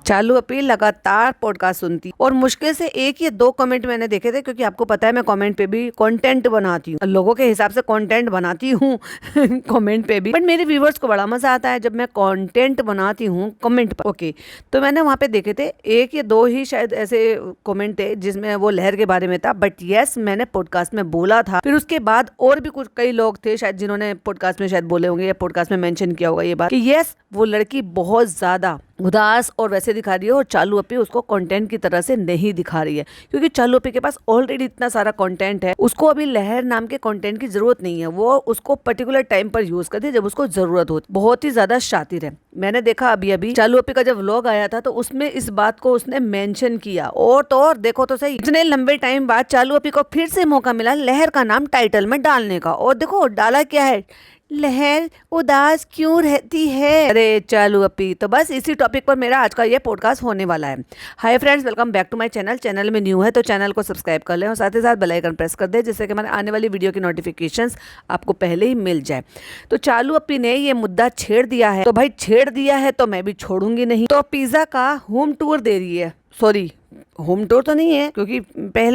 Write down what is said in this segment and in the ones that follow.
चालू अपी लगातार पॉडकास्ट सुनती और मुश्किल से एक या दो कमेंट मैंने देखे थे, क्योंकि आपको पता है मैं कमेंट पे भी कंटेंट बनाती हूँ, लोगों के हिसाब से कंटेंट बनाती हूँ कमेंट पे भी। बट मेरे व्यूवर्स को बड़ा मजा आता है जब मैं कंटेंट बनाती हूँ कमेंट पर। ओके, तो मैंने वहाँ पे देखे थे एक या दो ही शायद ऐसे कमेंट थे जिसमें वो लहर के बारे में था। बट यस, मैंने पॉडकास्ट में बोला था। फिर उसके बाद और भी कुछ कई लोग थे शायद जिन्होंने पॉडकास्ट में शायद बोले होंगे या पॉडकास्ट में मेंशन किया होगा ये बात कि यस, वो लड़की बहुत ज्यादा उदास और वैसे दिखा रही है और चालू अपी उसको कंटेंट की तरह से नहीं दिखा रही है, क्योंकि चालू अपी के पास ऑलरेडी इतना सारा कंटेंट है। उसको अभी लहर नाम के कंटेंट की जरूरत नहीं है, वो उसको पर्टिकुलर टाइम पर यूज करती है जब उसको जरूरत होती। बहुत ही ज्यादा शातिर है। मैंने देखा अभी चालू अपी का जब व्लॉग आया था तो उसमें इस बात को उसने मेंशन किया। और तो और देखो तो सही, इतने लंबे टाइम बाद चालू अपी को फिर से मौका मिला लहर का नाम टाइटल में डालने का। और देखो डाला क्या है, लहर उदास क्यों रहती है। अरे चालू अपी, तो बस इसी टॉपिक पर मेरा आज का ये पॉडकास्ट होने वाला है। Hi friends, welcome back to my channel. Channel में न्यू है तो चैनल को सब्सक्राइब कर लें और साथ ही साथ बेल आइकन प्रेस कर दें, जिससे कि हमारे आने वाली वीडियो की नोटिफिकेशंस आपको पहले ही मिल जाए। तो चालू अपी ने ये मुद्दा छेड़ दिया है, तो भाई छेड़ दिया है तो मैं भी छोड़ूंगी नहीं। तो पिज्जा का होम टूर दे रही है, सॉरी होम टूर तो नहीं है, क्योंकि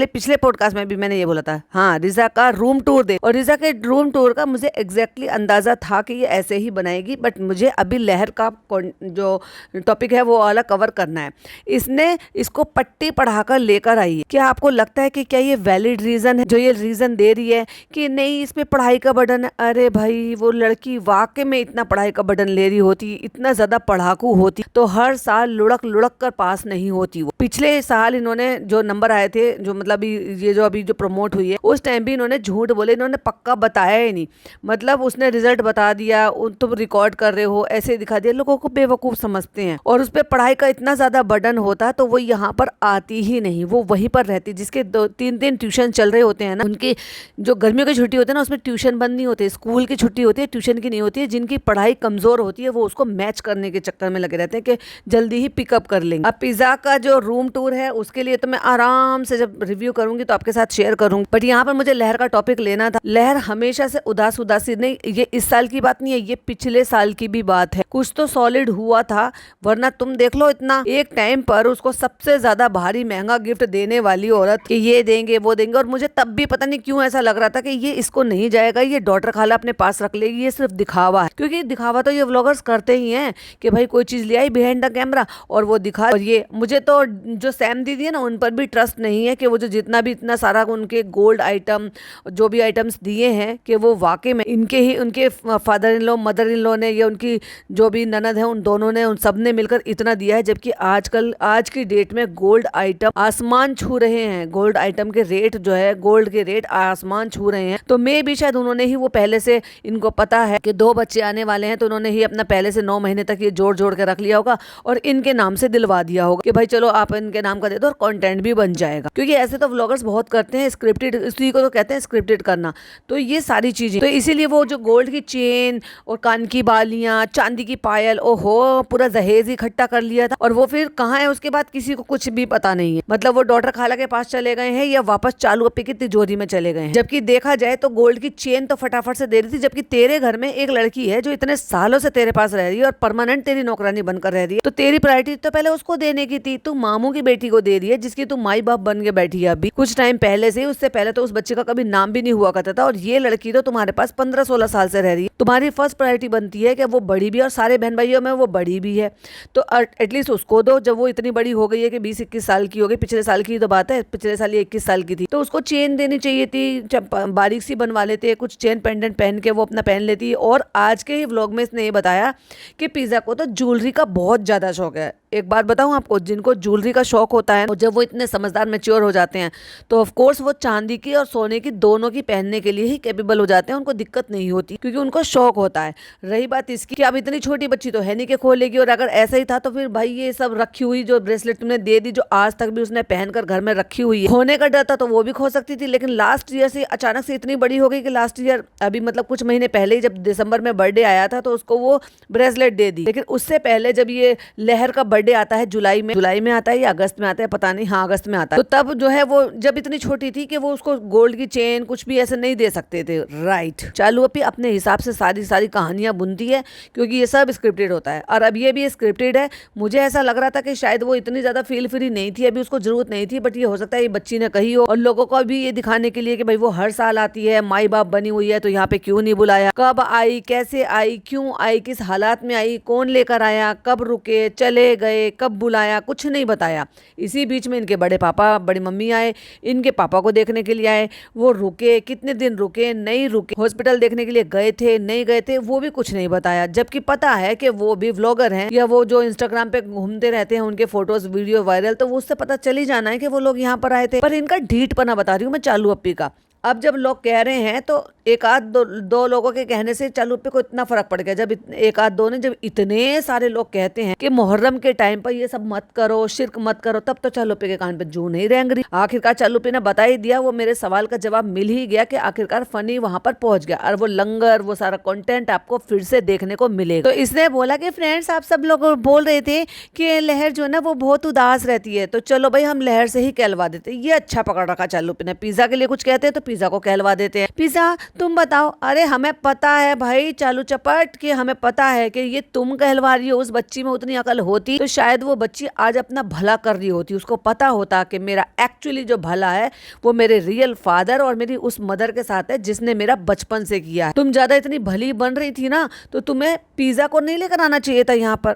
पिछले पॉडकास्ट में भी मैंने ये बोला था। हाँ, रिजा का रूम टूर दे। और रिजा के रूम टूर का मुझे एग्जैक्टली अंदाजा था कि ये ऐसे ही बनाएगी, बट मुझे अभी लहर का जो टॉपिक है वो वाला कवर करना है। इसने इसको पट्टी पढ़ाकर लेकर आई है। क्या आपको लगता है कि क्या ये वैलिड रीजन है जो ये रीजन दे रही है कि नहीं इस पे पढ़ाई का बर्डन है? अरे भाई, वो लड़की वाकई में इतना पढ़ाई का बर्डन ले रही होती, इतना ज्यादा पढ़ाकू होती तो हर साल लुढ़क लुढ़क कर पास नहीं होती। वो पिछले साल इन्होंने जो नंबर आए थे, जो मतलब ये जो अभी जो प्रमोट हुई है, उस टाइम भी इन्होंने झूठ बोले, इन्होंने पक्का बताया ही नहीं। मतलब उसने रिजल्ट बता दिया, तुम रिकॉर्ड कर रहे हो, ऐसे दिखा दिया। लोगों को बेवकूफ समझते हैं। और उस पर पढ़ाई का इतना ज्यादा बर्डन होता तो वो यहाँ पर आती ही नहीं, वो वहीं पर रहती। जिसके 2-3 ट्यूशन चल रहे होते हैं ना, उनकी जो गर्मियों की छुट्टी होती है ना, उसमें ट्यूशन बंद नहीं होती, स्कूल की छुट्टी होती है, ट्यूशन की नहीं होती है। जिनकी पढ़ाई कमजोर होती है वो उसको मैच करने के चक्कर में लगे रहते हैं कि जल्दी ही पिकअप कर लेंगे। अब पिज्जा का जो रूम टूर है उसके लिए तो मैं आराम से जब रिव्यू करूंगी तो आपके साथ शेयर करूंगी। बट यहाँ पर मुझे लहर का टॉपिक लेना था। लहर हमेशा से उदासी नहीं, ये इस साल की बात नहीं है, ये पिछले साल की भी बात है। कुछ तो सॉलिड हुआ था, वरना तुम देख लो इतना एक टाइम पर उसको सबसे ज्यादा भारी महंगा गिफ्ट देने वाली औरत कि ये देंगे वो देंगे। और मुझे तब भी पता नहीं क्यों ऐसा लग रहा था कि ये इसको नहीं जाएगा, ये डॉटर खाला अपने पास रख लेगी, ये सिर्फ दिखावा है। क्योंकि दिखावा तो ये व्लॉगर्स करते ही हैं कि भाई कोई चीज ले आई बिहाइंड द कैमरा और वो दिखा। और ये मुझे तो जो सैम दीदी है ना, उन पर भी ट्रस्ट नहीं है कि वो जो जितना भी इतना सारा उनके गोल्ड आइटम जो भी आइटम्स दिए हैं कि वो वाकई में इनके ही उनके father in law mother in law ने या उनकी जो भी ननद है उन दोनों ने, उन सब ने मिलकर इतना दिया है। जबकि आजकल आज की डेट में गोल्ड आइटम आसमान छू रहे हैं। गोल्ड आइटम के रेट जो है, गोल्ड के रेट आसमान छू रहे हैं। तो मे भी शायद उन्होंने ही वो पहले से इनको पता है कि 2 बच्चे आने वाले हैं, तो उन्होंने ही अपना पहले से 9 महीने तक ये जोड़ जोड़ के रख लिया होगा और इनके नाम से दिलवा दिया होगा कि भाई चलो आप इनके नाम का दे दो और कंटेंट भी बन जाएगा। क्योंकि ऐसे तो व्लॉगर्स बहुत करते हैं स्क्रिप्टेड, इसी को तो कहते हैं स्क्रिप्टेड करना। तो ये सारी चीजें, तो इसीलिए वो जो गोल्ड की चेन और कान की बालियां, चांदी की पायल, ओहो पूरा दहेज इकट्ठा कर लिया था। और वो फिर कहाँ है उसके बाद किसी को कुछ भी पता नहीं है। मतलब वो डॉटर खाला के पास चले गए हैं या वापस चालू अपी की तिजोरी में चले गए हैं। जबकि देखा जाए तो गोल्ड की चेन तो फटाफट से दे रही थी, जबकि तेरे घर में एक लड़की है जो इतने सालों से तेरे पास रह रही है और परमानेंट तेरी नौकरानी बनकर रह रही है। तो तेरी प्रायोरिटी तो पहले उसको देने की थी। तू मामू की बेटी को दे रही है जिसकी तू माई बाप बन के बैठी है अभी कुछ टाइम पहले से। उससे पहले तो उस बच्चे का कभी नाम भी नहीं हुआ करता था। और ये लड़की तो तुम्हारे पास 15-16 साल से रह रही है। तुम्हारी फर्स्ट प्रायोरिटी बनती है कि वो बड़ी भी है और सारे बहन भाइयों में वो बड़ी भी है, तो एटलीस्ट उसको दो। जब वो इतनी बड़ी हो गई है कि 20-21 साल की हो गई, पिछले साल की तो बात है, पिछले साल ये 21 साल की थी, तो उसको चेन देनी चाहिए थी। बारीक सी बनवा लेते, कुछ चेन पेंडेंट पहन के वो अपना पहन लेती। और आज के ही व्लॉग में इसने ये बताया कि पिज्जा को तो ज्वेलरी का बहुत ज्यादा शौक है। एक बात बताऊं आपको, जिनको ज्वेलरी का शौक होता है और जब वो इतने समझदार मैच्योर हो जाते हैं तो ऑफ कोर्स वो चांदी की और सोने की दोनों की पहनने के लिए ही कैपेबल हो जाते हैं। उनको दिक्कत नहीं होती क्योंकि उनको शौक होता है। रही बात इसकी कि अब इतनी छोटी बच्ची तो है नहीं कि खोलेगी। और अगर ऐसा ही था तो फिर भाई ये सब रखी हुई जो ब्रेसलेट तुमने दे दी, जो आज तक भी उसने पहनकर घर में रखी हुई है, होने का डर था तो वो भी खो सकती थी। लेकिन लास्ट ईयर से अचानक से इतनी बड़ी हो गई कि लास्ट ईयर अभी मतलब कुछ महीने पहले ही जब दिसंबर में बर्थडे आया था तो उसको वो ब्रेसलेट दे दी। लेकिन उससे पहले जब ये लहर का बर्थडे आता है जुलाई में आता है या अगस्त में आता है, पता नहीं, हाँ अगस्त में आता है। तो तब जो है वो जब इतनी छोटी थी कि वो उसको गोल्ड की चेन कुछ भी ऐसे नहीं दे सकते थे, राइट। चालू अपनी अपने हिसाब से सारी कहानियां बुनती है क्योंकि ये सब स्क्रिप्टेड होता है, और अब ये भी स्क्रिप्टेड है। मुझे ऐसा लग रहा था कि शायद वो इतनी ज्यादा फील फ्री नहीं थी, अभी उसको जरूरत नहीं थी, बट ये हो सकता है ये बच्ची ने कही हो, और लोगों को भी ये दिखाने के लिए कि भाई वो हर साल आती है, माई बाप बनी हुई है, तो यहाँ पे क्यों नहीं बुलाया, कब आई, कैसे आई, क्यों आई, किस हालात में आई, कौन लेकर आया, कब रुके, चले गए, कब बुलाया, कुछ नहीं बताया। इसी बीच में इनके बड़े पापा बड़ी मम्मी आए, इनके पापा को देखने के लिए आए, वो रुके, कितने दिन रुके, नहीं रुके, हॉस्पिटल देखने के लिए गए थे, नहीं गए थे, वो भी कुछ नहीं बताया। जबकि पता है कि वो भी व्लॉगर हैं, या वो जो इंस्टाग्राम पे घूमते रहते हैं, उनके फोटोज वीडियो वायरल, तो वो उससे पता चल ही जाना है कि वो लोग यहाँ पर आए थे। पर इनका ढीठ पना बता रही हूँ मैं चालू अप्पी का। अब जब लोग कह रहे हैं तो एक आध दो लोगों के कहने से चालू पे को इतना फर्क पड़ गया। जब एक आध दो ने, जब इतने सारे लोग कहते हैं कि मुहर्रम के टाइम पर ये सब मत करो, शिर्क मत करो, तब तो चालू पे के कान पे जू नहीं रेंग रही। आखिरकार चालू पे ने बता ही दिया, वो मेरे सवाल का जवाब मिल ही गया कि आखिरकार फनी वहां पर पहुंच गया, और वो लंगर, वो सारा कंटेंट आपको फिर से देखने को मिलेगा। तो इसने बोला कि फ्रेंड्स, आप सब लोग बोल रहे थे कि लहर जो है ना वो बहुत उदास रहती है, तो चलो भाई हम लहर से ही कहलवा देते। ये अच्छा पकड़ रखा चालू पे ने। पिज्जा के लिए कुछ कहते हैं तो पिज्जा को कहलवा देते हैं, पिज्जा तुम बताओ। अरे हमें पता है भाई चालू चपट कि हमें पता है कि ये तुम कहलवा रही हो। उस बच्ची में उतनी अकल होती तो शायद वो बच्ची आज अपना भला कर रही होती, उसको पता होता कि मेरा एक्चुअली जो भला है वो मेरे रियल फादर और मेरी उस मदर के साथ है जिसने मेरा बचपन से किया है। तुम ज्यादा इतनी भली बन रही थी ना, तो तुम्हें पिज्जा को नहीं लेकर आना चाहिए था यहाँ पर,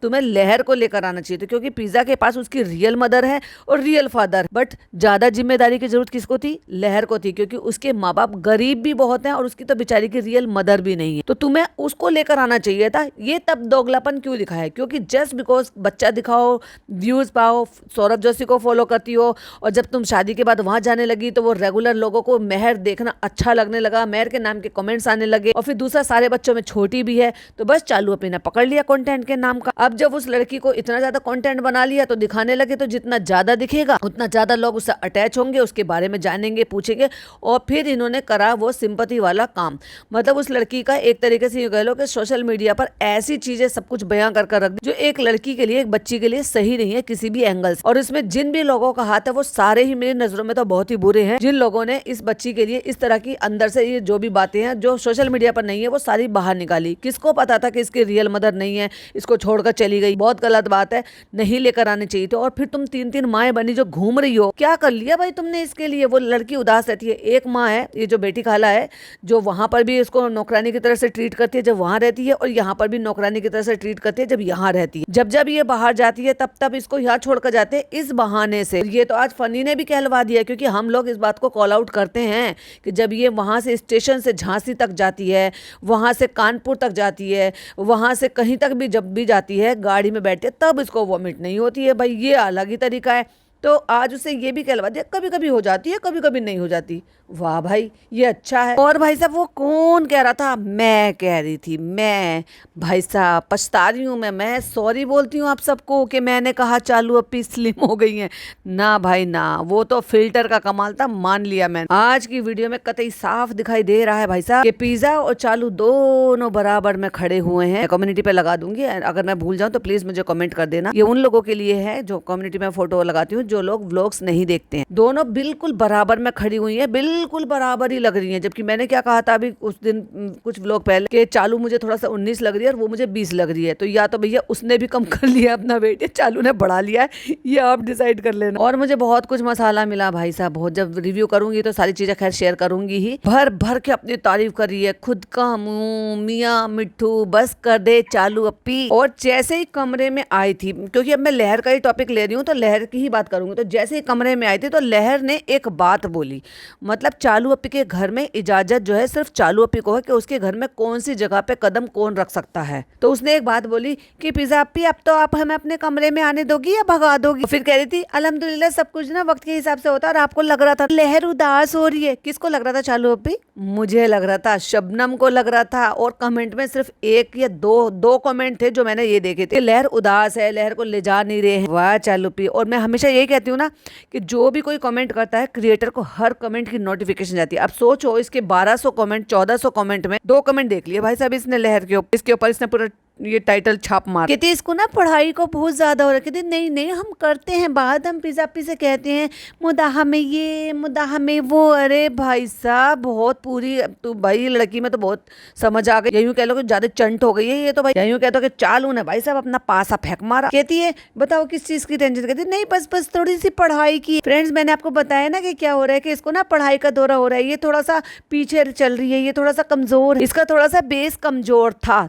तुम्हें लहर को लेकर आना चाहिए था, क्योंकि पिज्जा के पास उसकी रियल मदर है और रियल फादर। बट ज्यादा जिम्मेदारी की जरूरत किसको थी? लहर को थी, क्योंकि उसके माँ बाप गरीब भी बहुत हैं और उसकी तो बेचारी की रियल मदर भी नहीं है। तो तुम्हें उसको लेकर आना चाहिए था। ये तब दोगलापन क्यों दिखाया? क्योंकि जस्ट बिकॉज बच्चा दिखाओ, व्यूज पाओ, सौरभ जोशी को फॉलो करती हो, और जब तुम शादी के बाद वहां जाने लगी तो वो रेगुलर लोगों को मेहर देखना अच्छा लगने लगा, मेहर के नाम के कमेंट्स आने लगे, और फिर दूसरा सारे बच्चों में छोटी भी है, तो बस चालू अपने पकड़ लिया कंटेंट के नाम का। अब जब उस लड़की को इतना ज्यादा कंटेंट बना लिया तो दिखाने लगे, तो जितना ज्यादा दिखेगा उतना ज्यादा लोग उससे अटैच होंगे, उसके बारे में जानेंगे, पूछेंगे, और फिर इन्होंने करा वो सिंपैथी वाला काम। मतलब उस लड़की का एक तरीके से कह लो कि सोशल मीडिया पर ऐसी चीजें सब कुछ बयां कर रख दी जो एक लड़की के लिए, एक बच्ची के लिए सही नहीं है किसी भी एंगल से। और इसमें जिन भी लोगों का हाथ है वो सारे ही मेरी नजरों में तो बहुत ही बुरे हैं, जिन लोगों ने इस बच्ची के लिए इस तरह की अंदर से ये जो भी बातें हैं जो सोशल मीडिया पर नहीं है वो सारी बाहर निकाली। किसको पता था कि इसकी रियल मदर नहीं है, इसको छोड़कर चली गई, बहुत गलत बात है, नहीं लेकर आनी चाहिए। तो और फिर तुम 3-3 माएं बनी जो घूम रही हो, क्या कर लिया भाई तुमने इसके लिए? वो लड़की उदास रहती है। एक माँ है, ये जो बेटी खाला है, जो वहां पर भी इसको नौकरानी की तरह से ट्रीट करती है जब वहां रहती है, और यहाँ पर भी नौकरानी की तरह से ट्रीट करती है जब यहाँ रहती है। जब जब ये बाहर जाती है तब इसको यहाँ छोड़कर जाते हैं इस बहाने से। ये तो आज फनी ने भी कहलवा दिया, क्योंकि हम लोग इस बात को कॉल आउट करते हैं कि जब ये वहां से स्टेशन से झांसी तक जाती है, वहां से कानपुर तक जाती है, वहां से कहीं तक भी जब भी जाती है गाड़ी में बैठते तब इसको वॉमिट नहीं होती है। भाई ये अलग ही तरीका है। तो आज उसे ये भी कहलवा दिया, कभी कभी हो जाती है, कभी कभी नहीं हो जाती। वाह भाई, ये अच्छा है। और भाई साहब वो कौन कह रहा था? मैं कह रही थी। मैं भाई साहब पछता रही हूँ, मैं सॉरी बोलती हूँ आप सबको कि मैंने कहा चालू अप्पी स्लिम हो गई हैं। ना भाई ना, वो तो फिल्टर का कमाल था, मान लिया मैंने। आज की वीडियो में कतई साफ दिखाई दे रहा है भाई साहब कि पिज्जा और चालू दोनों बराबर में खड़े हुए हैं। कम्युनिटी पे लगा दूंगी, अगर मैं भूल जाऊँ तो प्लीज मुझे कमेंट कर देना। ये उन लोगों के लिए है जो कम्युनिटी में फोटो लगाती हूँ, जो लोग व्लॉग्स नहीं देखते हैं। दोनों बिल्कुल बराबर में खड़ी हुई है, बिल्कुल बराबर ही लग रही है। जबकि मैंने क्या कहा था अभी उस दिन कुछ व्लॉग पहले कि चालू मुझे थोड़ा सा 19 लग रही है और वो मुझे 20 लग रही है। तो या तो भैया उसने भी कम कर लिया अपना वेट, चालू ने बढ़ा लिया है, ये आप डिसाइड कर लेना। और मुझे बहुत कुछ मसाला मिला भाई साहब, बहुत। जब रिव्यू करूंगी तो सारी चीजें खैर शेयर करूंगी ही। भर भर के अपनी तारीफ कर रही है, खुद का मुंह मियां मिट्ठू बस कर दे चालू अप्पी। और जैसे ही कमरे में आई थी, क्योंकि अब मैं लहर का ही टॉपिक ले रही हूँ तो लहर की ही बात करूंगी, तो जैसे ही कमरे में आई थी तो लहर ने एक बात बोली। मतलब चालू अप्पी के घर में इजाजत जो है सिर्फ चालू अप्पी को है कि उसके घर में कौन सी जगह पे कदम कौन रख सकता है। तो उसने एक बात बोली कि पिज्जा अप्पी अब तो आप हमें अपने कमरे में आने दोगी या भगा दोगी? फिर कह रही थी अल्हम्दुलिल्लाह सब कुछ ना वक्त के हिसाब से होता है, और आपको लग रहा था लहर उदास हो रही है। किसको लग रहा था चालू अप्पी? मुझे लग रहा था, शबनम को लग रहा था। और कमेंट में सिर्फ एक या दो कमेंट थे जो मैंने ये देखे थे, लहर उदास है, लहर को ले जा नहीं रहे हैं। वाह चालू अप्पी। और मैं हमेशा यही कहती हूँ ना कि जो भी कोई कमेंट करता है क्रिएटर को हर कमेंट की नोटिफिकेशन जाती है। अब सोचो इसके 1200 कमेंट, 1400 कमेंट में 2 कमेंट देख लिए भाई साहब इसने लहर के ऊपर, इसके ऊपर इसने पूरा ये टाइटल छाप मार। कहते इसको ना पढ़ाई को बहुत ज्यादा हो रहा है। कहते नहीं नहीं हम करते हैं बात, हम पिज़्ज़ा से कहते हैं मुदाह में ये मुदाह में वो। अरे भाई साहब बहुत पूरी तो भाई लड़की में तो बहुत समझ आ गई। यूं कह लो कि ज्यादा चंट हो गई है ये तो भाई। यूं कहते हो कि चालू है भाई साहब अपना पासा फेंक मारा। कहती है बताओ किस चीज की टेंशन। कहती नहीं बस थोड़ी सी पढ़ाई की। फ्रेंड्स मैंने आपको बताया ना कि क्या हो रहा है कि इसको ना पढ़ाई का दौरा हो रहा है। ये थोड़ा सा पीछे चल रही है, ये थोड़ा सा कमजोर है, इसका थोड़ा सा बेस कमजोर था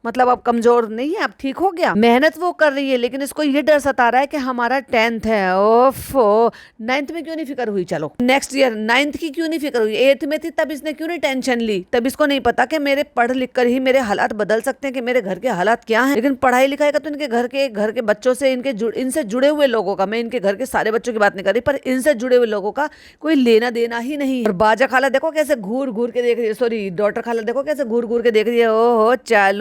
मतलब अब कमजोर नहीं है, अब ठीक हो गया। मेहनत वो कर रही है लेकिन इसको ये डर सता रहा है कि हमारा 10th है। ओफो 9th में क्यों नहीं फिक्र हुई, चलो नेक्स्ट ईयर 9th की क्यों नहीं फिक्र हुई, 8th में थी तब इसने क्यों नहीं टेंशन ली। तब इसको नहीं पता कि मेरे पढ़ लिख कर ही मेरे हालात बदल सकते हैं, कि मेरे घर के हालात क्या हैं। लेकिन पढ़ाई लिखाई का तो इनके घर के बच्चों से इनसे जुड़े हुए लोगों का, मैं इनके घर के सारे बच्चों की बात नहीं कर रही, पर इनसे जुड़े हुए लोगों का कोई लेना देना ही नहीं। और बाजा खाला देखो कैसे घूर घूर के देख रही है, सॉरी डॉटर खाला देखो कैसे घूर घूर के देख रही है। ओहो चालू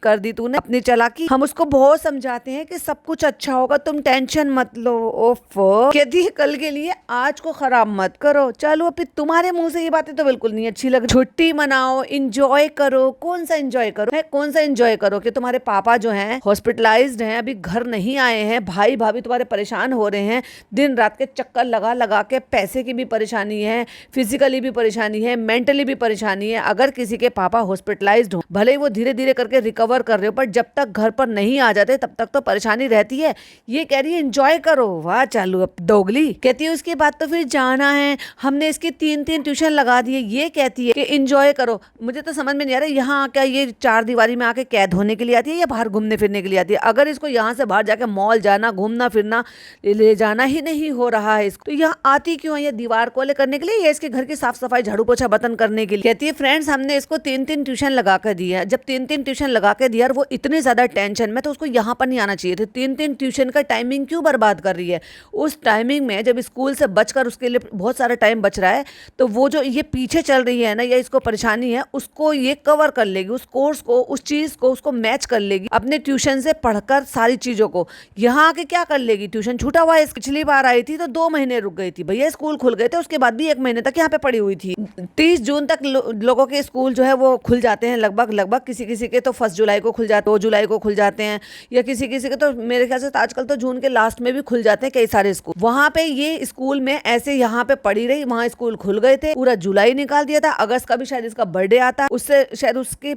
कर दी तूने अपनी चालाकी। हम उसको बहुत समझाते हैं कि सब कुछ अच्छा होगा, तुम टेंशन मत लो। ओफो कहती है कल के लिए आज को खराब मत करो। चलो अभी तुम्हारे मुंह से ये बातें तो बिल्कुल नहीं अच्छी लग रही। छुट्टी मनाओ, एंजॉय करो। कौन सा एंजॉय करो है, कौन सा एंजॉय करो कि तुम्हारे पापा जो हैं हॉस्पिटलाइज्ड हैं, अभी घर नहीं आए हैं, भाई भाभी तुम्हारे परेशान हो रहे हैं, दिन रात के चक्कर लगा लगा के। पैसे की भी परेशानी है, फिजिकली भी परेशानी है, मेंटली भी परेशानी है। अगर किसी के पापा हॉस्पिटलाइज्ड हो, भले ही वो धीरे धीरे करके रिकवर कर रहे हो, पर जब तक घर पर नहीं आ जाते तब तक तो परेशानी रहती है। ये कह रही है एंजॉय करो। वाह चालू अब दोगली। कहती है उसके बाद तो फिर जाना है, हमने इसकी 3 ट्यूशन लगा दिए। ये कहती है कि एंजॉय करो। मुझे तो समझ में नहीं आ रहा यहाँ क्या ये 4 दीवारी में आके कैद होने के लिए आती है या बाहर घूमने फिरने के लिए आती है। अगर इसको यहाँ से बाहर जाके मॉल जाना, घूमना फिरना, ले जाना ही नहीं हो रहा है इसको, तो यहाँ आती क्यों है? ये दीवार कोले करने के लिए या इसके घर की साफ सफाई झाड़ू पोछा बर्तन करने के लिए? कहती है फ्रेंड्स हमने इसको 3 ट्यूशन लगा कर दी है। जब 3 ट्यूशन लगा के दिया वो इतने ज्यादा टेंशन में, तो उसको यहाँ पर नहीं आना चाहिए थे। 3 ट्यूशन का टाइमिंग क्यों बर्बाद कर रही है? उस टाइमिंग में जब स्कूल से बचकर उसके लिए बहुत सारा टाइम बच रहा है, तो वो जो ये पीछे चल रही है ना, या इसको परेशानी है, उसको ये कवर कर लेगी, उस कोर्स को, उस चीज को उसको मैच कर लेगी अपने ट्यूशन से पढ़कर सारी चीजों को। यहाँ आके क्या कर लेगी? ट्यूशन छूटा हुआ है। पिछली बार आई थी तो 2 महीने रुक गई थी भैया, स्कूल खुल गए थे उसके बाद भी 1 महीने तक यहाँ पे पड़ी हुई थी। 30 जून तक लोगों के स्कूल जो है वो खुल जाते हैं लगभग। किसी के तो 1 जुलाई को खुल जाते, 2 जुलाई को खुल जाते हैं, या किसी के तो मेरे ख्याल से आजकल तो जून के लास्ट में भी खुल जाते हैं कई सारे स्कूल। वहां पे ये स्कूल में ऐसे यहाँ पे पड़ी रही, वहां स्कूल खुल गए थे, पूरा जुलाई निकाल दिया था। अगस्त का भी शायद इसका बर्थडे आता, उससे शायद उसकी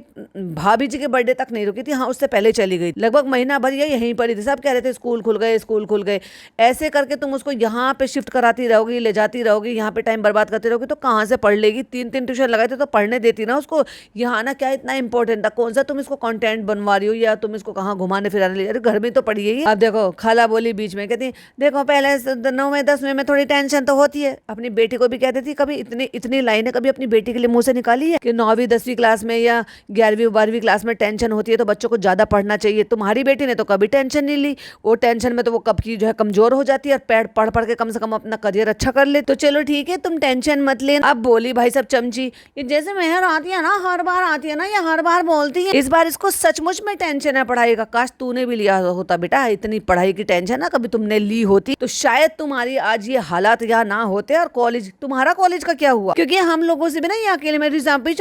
भाभी जी के बर्थडे तक नहीं रुकी थी, हाँ उससे पहले चली गई। लगभग महीना भर ये यहीं पड़ी थी। सब कह रहे थे स्कूल खुल गए। ऐसे करके तुम उसको यहाँ पे शिफ्ट कराती रहोगी, ले जाती रहोगी, यहाँ पे टाइम बर्बाद करती रहोगी, तो कहाँ से पढ़ लेगी? 3 ट्यूशन लगाए थे तो पढ़ने देती ना उसको। यहाँ ना क्या इतना इंपॉर्टेंट था? कौन सा तुम इसको कंटेंट बनवा रही हो या तुम इसको कहाँ घुमाने फिराने ले जा रही हो? घर में तो पढ़ी है। अब देखो खाला बोली बीच में, कहती देखो पहले 9वें 10वें में थोड़ी टेंशन तो होती है। अपनी बेटी को भी कहती थी, कभी इतनी लाइनें कभी अपनी बेटी के लिए मुंह से निकाली है कि 9वीं 10वीं क्लास में या 11वीं 12वीं क्लास में टेंशन होती है तो बच्चों को ज्यादा पढ़ना चाहिए? तुम्हारी बेटी ने तो कभी टेंशन नहीं ली। वो टेंशन में तो वो कब की जो है कमजोर हो जाती है, और पढ़ के कम से कम अपना करियर अच्छा कर ले। तो चलो ठीक है तुम टेंशन मत ले। अब बोली भाई सब चमची, ये जैसे मेहर आती है ना, हर बार आती है ना, ये हर बार बोलती है। इस बार इसको सचमुच में टेंशन है पढ़ाई का। काश तूने भी लिया होता बेटा, इतनी पढ़ाई की टेंशन ना कभी तुमने ली होती तो शायद तुम्हारी आज ये हालात यहाँ ना होते। और कॉलेज, तुम्हारा कॉलेज का क्या हुआ? क्योंकि हम लोगों से भी ना ये अकेले में रिजाप पे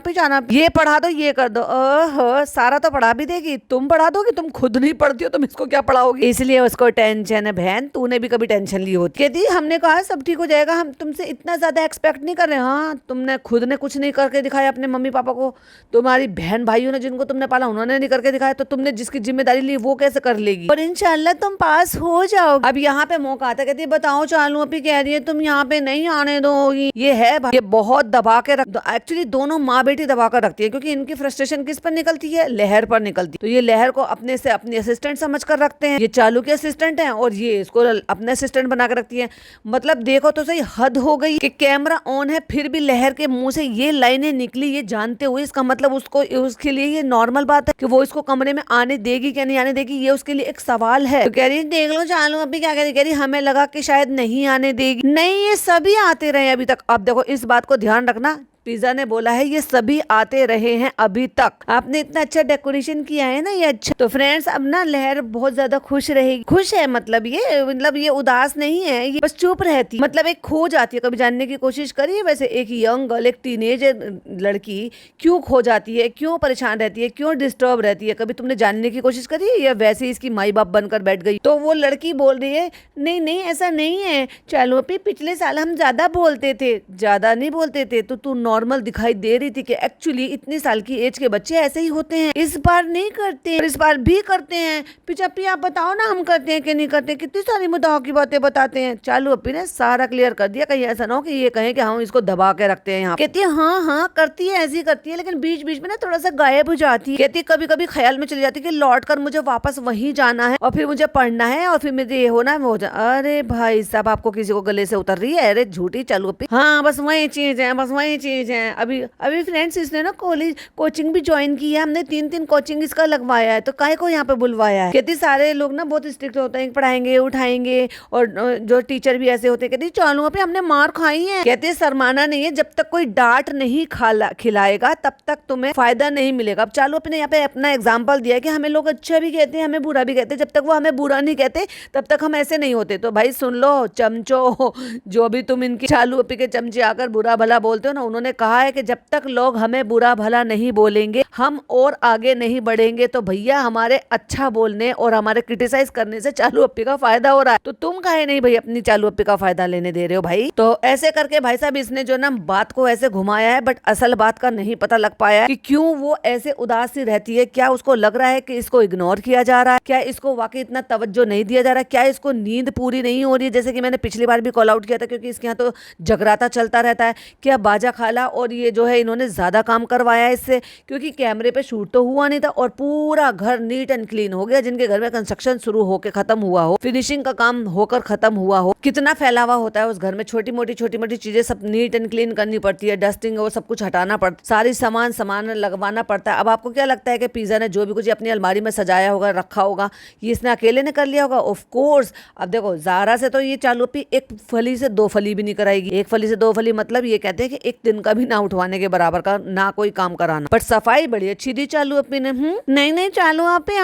जाना, ये पढ़ा दो, ये कर दो। ओह सारा तो पढ़ा भी देगी, तुम पढ़ा दोगी? तुम खुद नहीं पढ़ती हो, तुम इसको क्या पढ़ाओगी? इसलिए उसको टेंशन है। बहन तूने भी कभी टेंशन ली होती? कहती हमने कहा सब ठीक हो जाएगा, हम तुमसे इतना ज्यादा एक्सपेक्ट नहीं कर रहे। हाँ तुमने खुद ने कुछ नहीं करके दिखाया अपने मम्मी पापा को, तुम्हारी बहन भाइयों ने जिनको तुमने पाला उन्होंने नहीं करके दिखाया, तो तुमने जिसकी जिम्मेदारी ली वो कैसे कर लेगी? और इंशाल्लाह तुम पास हो जाओ। अब यहाँ पे मौका आता है, कहती है बताओ चालू अभी कह रही है तुम यहाँ पे नहीं आने दोगी। ये है ये बहुत दबा के रख दो। एक्चुअली दोनों माँ बेटी दबा कर रखती है, क्योंकि इनकी फ्रस्ट्रेशन किस पर निकलती है? लहर पर निकलती है। तो ये लहर को अपने से अपनी असिस्टेंट समझ कर रखते हैं। ये चालू के असिस्टेंट है और ये इसको अपने असिस्टेंट बना कर रखती है। मतलब देखो तो सही, हद हो गई कि कैमरा ऑन है फिर भी लहर के मुंह से ये लाइनें निकली, ये जानते हुए। इसका मतलब उसके लिए ये नॉर्मल बात है कि वो इसको कमरे में आने देगी क्या नहीं आने देगी, ये उसके लिए एक सवाल है। तो कह रही देख लो चालू अभी क्या कह रही हमें लगा कि शायद नहीं आने देगी। नहीं, ये सभी आते रहे अभी तक। अब देखो इस बात को ध्यान रखना, पिज्जा ने बोला है ये सभी आते रहे हैं अभी तक, आपने इतना अच्छा डेकोरेशन किया है ना, ये अच्छा। तो फ्रेंड्स अब ना लहर बहुत ज्यादा खुश रहेगी, खुश है मतलब ये उदास नहीं है, ये बस चुप रहती, मतलब एक खो जाती है। कभी जानने की कोशिश करिए वैसे एक यंग गर्ल, एक टीनेज लड़की क्यों खो जाती है, क्यों परेशान रहती है, क्यों डिस्टर्ब रहती है, कभी तुमने जानने की कोशिश करी है? या वैसे ही इसकी माई बाप बनकर बैठ गई? तो वो लड़की बोल रही है नहीं नहीं ऐसा नहीं है, चलो पिछले साल हम ज्यादा बोलते थे, ज्यादा नहीं बोलते थे तो तू नॉर्मल दिखाई दे रही थी कि एक्चुअली इतनी साल की एज के बच्चे ऐसे ही होते हैं, इस बार नहीं करते और इस बार भी करते हैं। पिचप्पी आप बताओ ना हम करते हैं कि नहीं करते, कितनी सारी मुद्दाओं की बातें बताते हैं। चालू अपी ने सारा क्लियर कर दिया, कहीं ऐसा ना हो कि ये कहें कि हम इसको दबा के रखते हैं यहाँ। कहती है हाँ करती है, ऐसी करती है, लेकिन बीच बीच में ना थोड़ा सा गायब हो जाती है। कहती है कभी कभी ख्याल में चली जाती है कि लौट कर मुझे वापस वहीं जाना है और फिर मुझे पढ़ना है और फिर मुझे ये होना है वो हो। अरे भाई साहब आपको किसी को गले से उतर रही है? अरे झूठी चालू अपी, हाँ बस वही चीज है, बस वही चीज है। अभी फ्रेंड्स इसने ना कॉलेज कोचिंग भी ज्वाइन की है, हमने 3 कोचिंग इसका लगवाया है, तो काहे को यहाँ पे बुलवाया है? कहती सारे लोग ना बहुत स्ट्रिक्ट होते हैं, पढ़ाएंगे उठाएंगे, और जो टीचर भी ऐसे होते हैं। कहती चालू पे हमने मार खाई है। कहते शर्माना नहीं है, जब तक कोई डांट नहीं खिलाएगा तब तक तुम्हें फायदा नहीं मिलेगा। अब चालू अपने यहाँ पे अपना एग्जाम्पल दिया है कि हमें लोग अच्छा भी कहते हैं, हमें बुरा भी कहते हैं, जब तक वो हमें बुरा नहीं कहते तब तक हम ऐसे नहीं होते। तो भाई सुन लो चमचो, जो भी तुम इनकी चालू अपी के चमचे आकर बुरा भला बोलते हो ना, उन्होंने कहा है कि जब तक लोग हमें बुरा भला नहीं बोलेंगे हम और आगे नहीं बढ़ेंगे। तो भैया हमारे अच्छा बोलने और हमारे क्रिटिसाइज करने से चालू अपी का फायदा हो रहा है, तो तुम काहे नहीं भाई अपनी चालू अपी का फायदा लेने दे रहे हो भाई? तो ऐसे करके भाई साहब इसने जो ना बात को ऐसे घुमाया है, बट असल बात का नहीं पता लग पाया कि क्यों वो ऐसे उदास सी रहती है। क्या उसको लग रहा है कि इसको इग्नोर किया जा रहा है? क्या इसको वाकई इतना तवज्जो नहीं दिया जा रहा है? क्या इसको नींद पूरी नहीं हो रही है? जैसे कि मैंने पिछली बार भी कॉल आउट किया था, क्योंकि इसके यहाँ तो जगराता चलता रहता है। क्या बाजा खाला और ये जो है इन्होंने ज्यादा काम करवाया है इससे, क्योंकि कैमरे पे शूट तो हुआ नहीं था और पूरा घर नीट एंड क्लीन हो गया। जिनके घर में कंस्ट्रक्शन शुरू होकर खत्म हुआ हो, फिनिशिंग का काम होकर खत्म हुआ हो, कितना फैलावा होता है उस घर में, छोटी मोटी चीजें सब नीट एंड क्लीन करनी पड़ती है, डस्टिंग वो सब कुछ हटाना पड़ता, सारी सामान लगवाना पड़ता है। अब आपको क्या लगता है कि पिज्जा ने जो भी कुछ अपनी अलमारी में सजाया होगा, रखा होगा, ये इसने अकेले ने कर लिया होगा? Of course. अब देखो ज़ारा से तो ये चालू अपी एक फली से 2 फली भी नहीं कराएगी। एक फली से 2 फली मतलब ये कहते हैं कि एक दिन का भी ना उठवाने के बराबर का ना कोई काम कराना। बट सफाई बड़ी अच्छी दी चालू अपी ने। नहीं चालू अपी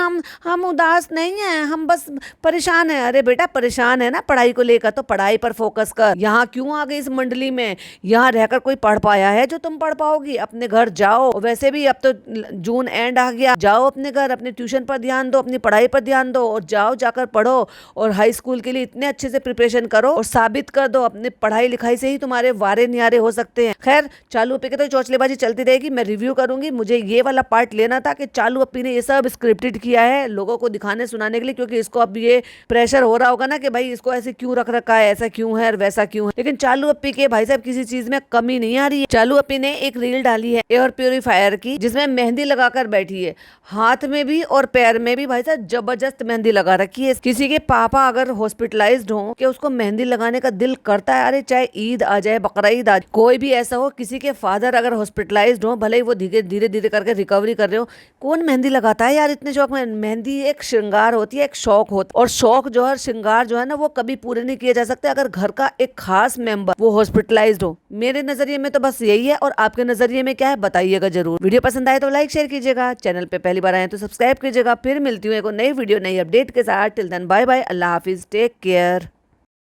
हम उदास नहीं है, हम बस परेशान है। अरे बेटा परेशान है ना पढ़ाई को लेकर, तो पढ़ाई पर फोकस कर। यहाँ क्यों आ गई इस मंडली में? यहाँ रहकर कोई पढ़ पाया है जो तुम पढ़ पाओगी? अपने घर जाओ, वैसे भी अब तो जून एंड आ गया, जाओ अपने घर, अपने ट्यूशन पर ध्यान दो, अपनी पढ़ाई पर ध्यान दो और जाओ जाकर पढ़ो और हाई स्कूल के लिए इतने अच्छे से प्रिपरेशन करो और साबित कर दो अपने पढ़ाई लिखाई से ही तुम्हारे वारे न्यारे हो सकते हैं। खैर चालू अपी के तो चौचलेबाजी चलती रहेगी, मैं रिव्यू करूंगी। मुझे ये वाला पार्ट लेना था कि चालू अपी ने ये सब स्क्रिप्टेड किया है लोगों को दिखाने सुनाने के लिए, क्योंकि इसको अब ये प्रेशर हो रहा होगा ना कि भाई इसको ऐसे क्यों रख रखा है, ऐसा क्यों है और वैसा क्यों है। लेकिन चालू अपी के भाई साहब किसी चीज में कमी नहीं आ रही है। चालू अपी ने एक रील डाली है एयर प्योरीफायर की, जिसमें मेहंदी लगाकर बैठी है, हाथ में भी और पैर में भी भाई साहब जबरदस्त मेहंदी लगा रखी है। किसी के पापा अगर हॉस्पिटलाइज्ड हो कि उसको मेहंदी लगाने का दिल करता है, अरे चाहे ईद आ जाए, बकरा ईद आ जाए, कोई भी ऐसा हो, किसी के फादर अगर हॉस्पिटलाइज्ड हो, भले ही वो धीरे धीरे करके रिकवरी कर रहे हो, कौन मेहंदी लगाता है यार इतने शौक में? मेहंदी एक श्रृंगार होती है, एक शौक होता है, और शौक जो है, श्रृंगार जो है ना, वो कभी पूरे नहीं किए जा सकते अगर घर का एक खास मेंबर वो हॉस्पिटलाइज्ड हो। मेरे नजरिए में तो बस यही है, और आपके नजरिए में क्या है बताइएगा जरूर। वीडियो पसंद आए तो लाइक शेयर कीजिएगा, चैनल पे पहली बार आए तो सब्सक्राइब कीजिएगा। फिर मिलती हूँ एक नई वीडियो नई अपडेट के साथ। टिल देन बाय बाय, अल्लाह हाफिज, टेक केयर।